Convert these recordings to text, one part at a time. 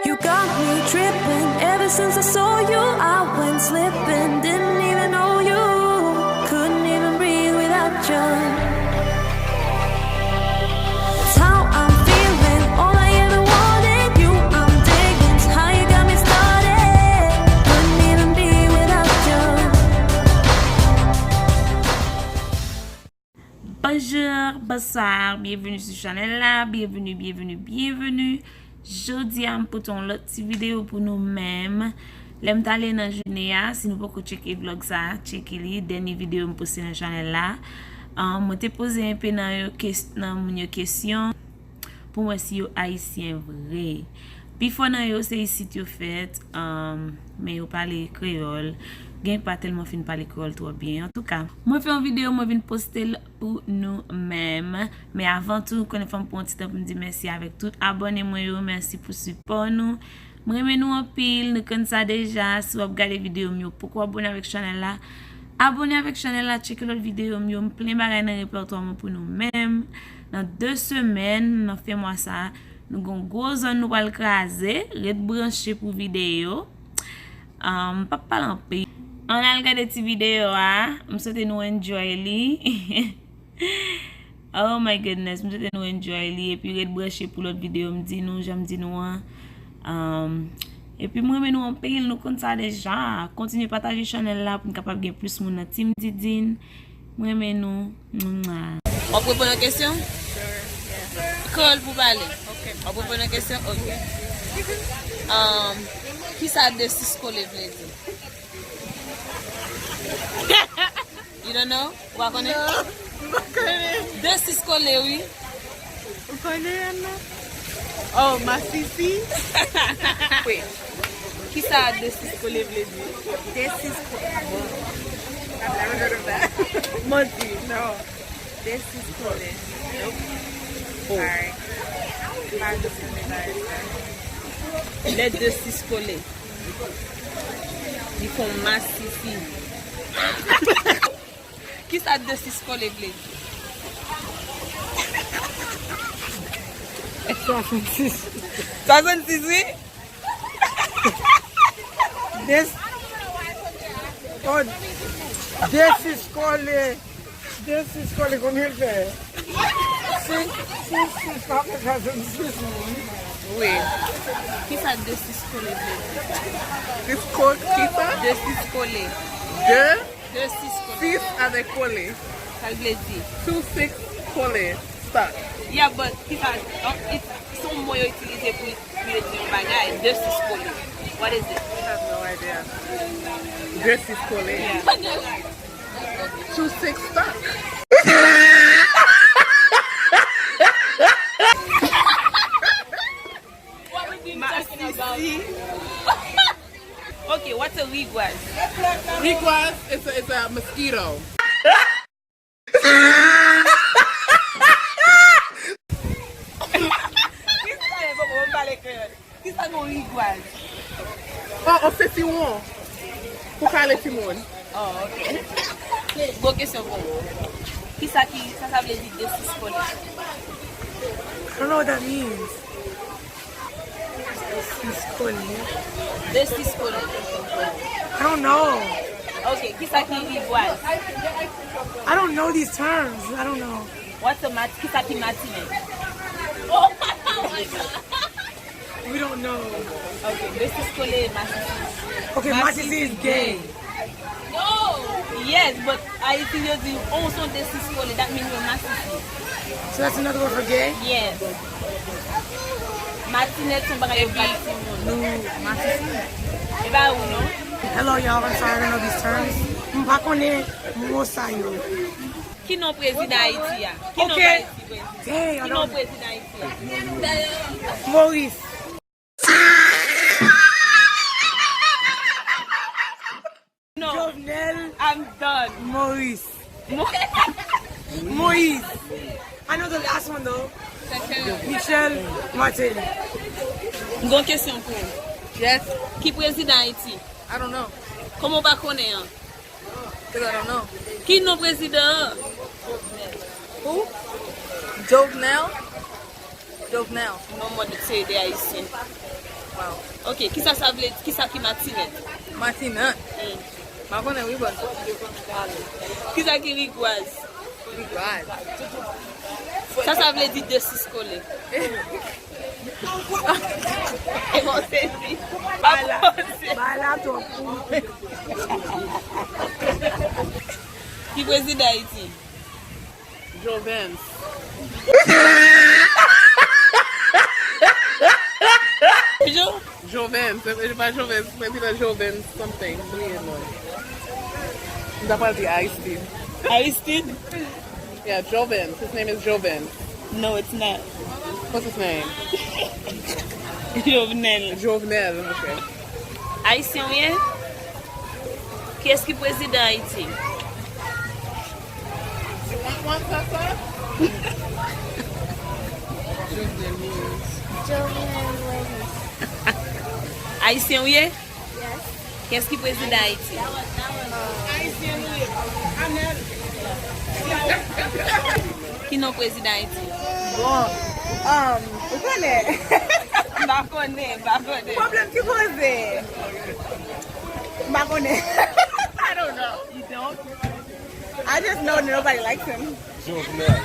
You got me tripping. Ever since I saw you, I went slipping. Didn't even know you. Couldn't even breathe without you. That's how I'm feeling. All I ever wanted, you I'm digging. It's how you got me started. Couldn't even be without you. Bonjour, bonsoir, bienvenue sur channel là, bienvenue. Jodi am poton l'autre petite vidéo pour nous-mêmes. L'aime t'aller dans journée si nous pouvons checker vlog ça, checker les dernières vidéos me poster dans channel là. Moi te poser un peu dans mon question pour moi si yo haïtien vrai. Before nan yo c'est ici yo fait mais yo parler créole. Gen pas tellement fin parler créole trop bien. En tout cas, moi fais une vidéo, moi vinn poster pour nous-mêmes. Mais avant tout, qu'on femme pour un petit temps pour me dire merci avec tout. Abonnez-moi yo, merci pour support nous. Moi remè nous en pile, nous connaissons ça déjà. Si vous regardez vidéo mieux, pourquoi abonner avec channel là? Abonnez avec channel là, checker l'autre vidéo mieux, plein bagay dans répertoire pour nous-mêmes. Dans 2 semaines, nous fait moi ça. Nous gon gros zone nous va le craser, red branché pour vidéo. Pas parler en pays. On a regardé cette vidéo, je souhaite nous enjoy li. Oh my goodness, je souhaite nous enjoy li. Et puis, red branché pour l'autre vidéo, j'aime dire nous. Et puis, moi, nous en pays, nous compte ça déjà. Continuez à partager la chaîne là pour nous capable de gagner plus mon team Didine. Moi, nous. On peut poser une question? Call pour parler. Ok. On peut poser une question? Ok. Qui ça de 6 collègues? You don't know? Vous connaissez? Non. De 6 collègues, oui. Vous connaissez, non? Oh, ma Fifi. Oui. Qui ça de 6 collègues? De 6 collègues. I've never heard of that. Monty, no. De 6 collègues. Nope. Oh. Sorry. Les de 6 collègues. Ils font ma Fifi. Qui ça de 6 collègues? 66. 66, oui? This. Oh, this is collègue. This is collègue. Come here, there. Six, not because of this one. Oui. Qui ça de 6 collègues? This code, qui ça? De 6 collègues. De De 6 collègues. 6 avec collé. Ça veut dire. 2-6 collé. Start. Yeah, but qui ça? Son mot utilisé pour dire un bagage. De 6 collègues. What is it? I have no idea. This is collé. Yeah. 2-6 start. What would you be talking about? Okay, what's a wigwaz? Request, it's a mosquito. Qui ça mon wigwaz? Oh, c'est Simon. Pour caler Simon. Oh, ok. Bonne question pour vous. Qui ça veut dire de 6 collègues? I don't know what that means. This collègue. De 6 collègues. I don't know. Ok, qui ça qui wigwaz? I don't know these terms. I don't know. What's a qui ça qui matinée? Oh my god. We don't know. Okay, de 6 collègues, matinée. Okay, Matisi is gay. No! Yes, but I think you're also de 6 collègues. That means you're matinée. So that's another word for gay? Yes. Matinée, son bagay matinée. No, Matisi. Eh ben, ou non? Hello, y'all. I'm sorry I don't know these terms. Mpakone Mosayo. Qui non président Haïti ya? Qui non Okay. président? Hey, I Qui non don't président Haïti ya? Maurice. No, Jovenel I'm done. Maurice. Moïse. I know the last one though. Michel Martin. Gon question pour vous. Yes. Qui président Haïti? I don't know. Comment pas connaître? Because I don't know. Qui non président? Who? Jovenel? Jovenel. Non, moi, de c'est des Haïtiens. Wow. Ok, ki sa vle, ki sa ki matinet? Matinat. Ma konen wibon. Ki sa ki rigwaz? Rigwaz. Sa vle di de sis kole. E mon senti. Bala to. Ki prezid Haiti? Jovens. Jo? Jovens. Pas Jovens. President Jovens something. Dapat the Aristide. Aristide? Yeah, Jovens. His name is Jovens. No, it's not. What's his name? Jovenel. Jovenel. Okay. Haitien ou ye? Ki eski prezid Haiti? Haitien ou ye? Yes. Ki eski prezid Haiti? Ki nou prezid Haiti? Bon. Ou konen? Bakone. Problem ki pose? Ma konen. I don't know. You don't? I just know nobody likes him. Jovenel.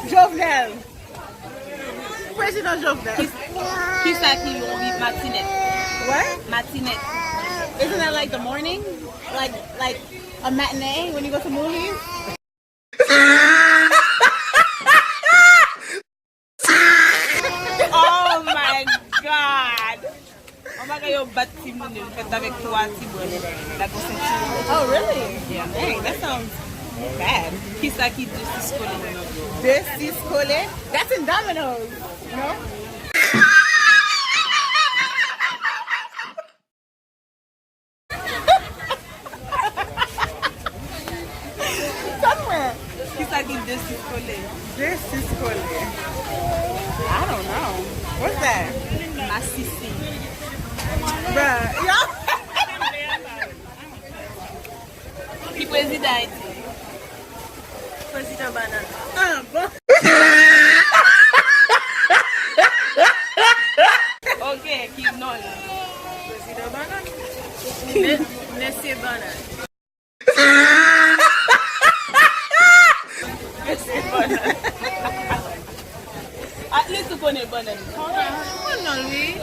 Jovenel. President Jovenel. Ki sa ki yon vi matinet? What? Matinet. Isn't that like the morning? Like a matinee when you go to movies? Oh my God! Oh my God, yo bat timon yon fet avek 3 timon. La konsensi. Oh, really? Yeah. Dang, that sounds bad. Ki sa ki de sis kole? This is Cole. That's in Domino's. No? Somewhere. Ki sa ki de sis kole? This is Cole. I don't know. What's that? Masisi. Bruh. Yo. Ki prezid Haiti? President Banana. Bon. Ok, ki non. President Banana. Monsieur Banana. At least you kone banan. Oh, non, lui.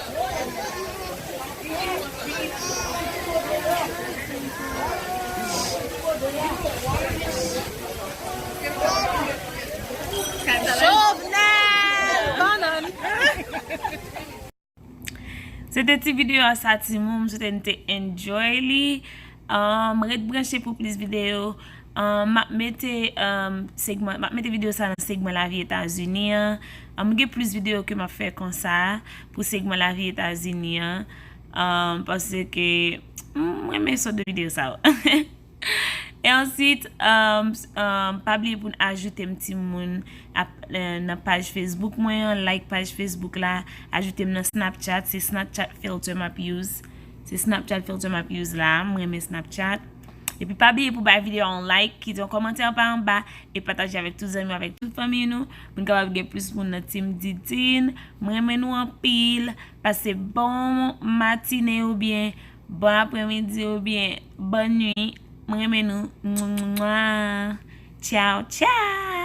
C'était ti video a sa ti moun, mwen sote nte enjoy li. Mwen branche pou plis video. Map mette video sa nan segment la vie Etats-Unis. Mwen gen plus video ke map fè kon sa pou segment la vie Etats-Unis. Parce ke mwen men sot de video sa. Et ensuite, pas oublier pour ajouter un petit moun na page Facebook mwen, like page Facebook la, ajouter na Snapchat, c'est Snapchat filter map use. C'est Snapchat filter map use là, moi mes Snapchat. Et puis pas oublier pour ba vidéo en like, quitter un commentaire par en bas et partager avec tous amis, avec toute famille nous. Pour capable gagner plus pour notre team Didine. Moi nous en pile, passez bon matinée ou bien bon après-midi ou bien bonne nuit. Ciao, ciao.